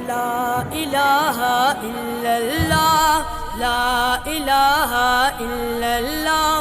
لا الہ الا اللہ، لا الہ الا اللہ۔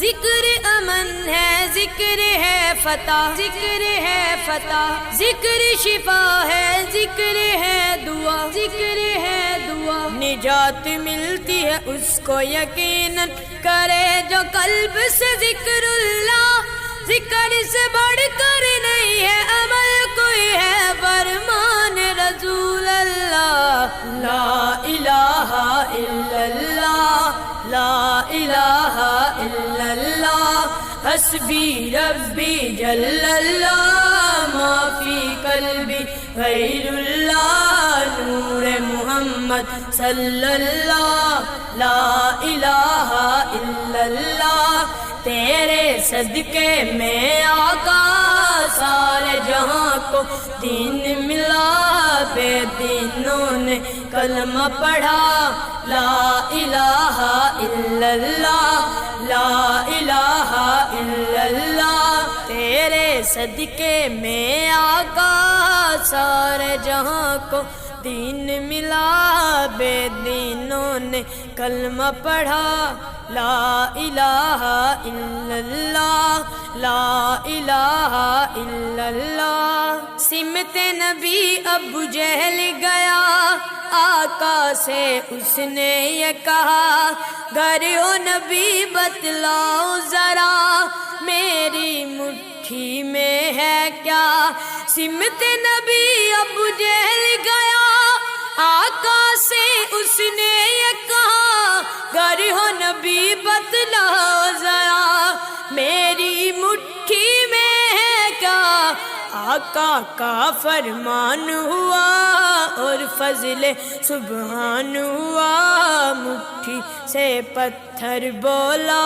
ذکر امن ہے، ذکر ہے فتح، ذکر ہے فتح، ذکر شفا ہے، ذکر ہے دعا، ذکر ہے دعا۔ نجات ملتی ہے اس کو یقیناً کرے جو قلب سے ذکر اللہ۔ ذکر سے بڑھ کر نہیں ہے عمل کوئی ہے فرمان رسول اللہ۔ لا الہ الا اللہ، لا الہ الا اللہ۔ حسبی ربی جل اللہ، ما فی قلبی غیر اللہ، نور محمد صلی اللہ۔ لا الہ الا اللہ، تیرے صدقے میں آقا سارے جہاں کو دین ملا، بے دینوں نے کلمہ پڑھا۔ لا الہ الا اللہ، لا الہ الا اللہ، تیرے صدقے میں آقا سارے جہاں کو دین ملا، بے دینوں نے کلمہ پڑھا۔ لا الہ الا اللہ، لا الہ الا اللہ۔ سمت نبی ابو جہل گیا آقا سے، اس نے یہ کہا گر ہو نبی بتلاؤ ذرا، میری مٹھی میں ہے کیا۔ سمت نبی ابو جہل گیا آقا سے، اس نے یہ کہا گر ہو نبی بتلاؤ ذرا، میری مٹھی میں ہے کیا۔ آقا کا فرمان ہوا اور فضل سبحان ہوا، مٹھی سے پتھر بولا۔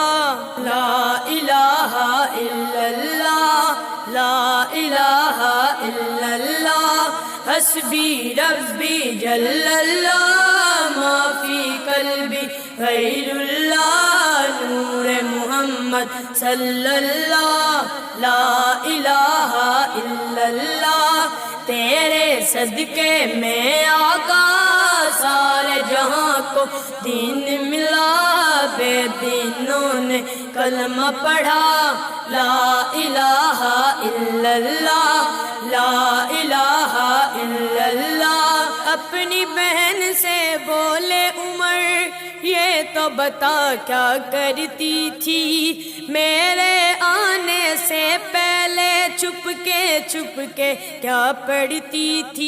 لا الہ الا اللہ، لا الہ الا اللہ۔ حسبی ربی جل اللہ، ما فی قلبی غیر اللہ، نور محمد صلی اللہ۔ لا الہ الا اللہ، تیرے صدقے میں آقا سارے جہاں کو دین ملا، بے دینوں نے کلمہ پڑھا۔ لا الہ الا اللہ، لا الہ الا اللہ۔ اپنی بہن سے بولے عمر یہ تو بتا کیا کرتی تھی، میرے آنے سے پہلے چھپ کے کیا پڑھتی تھی۔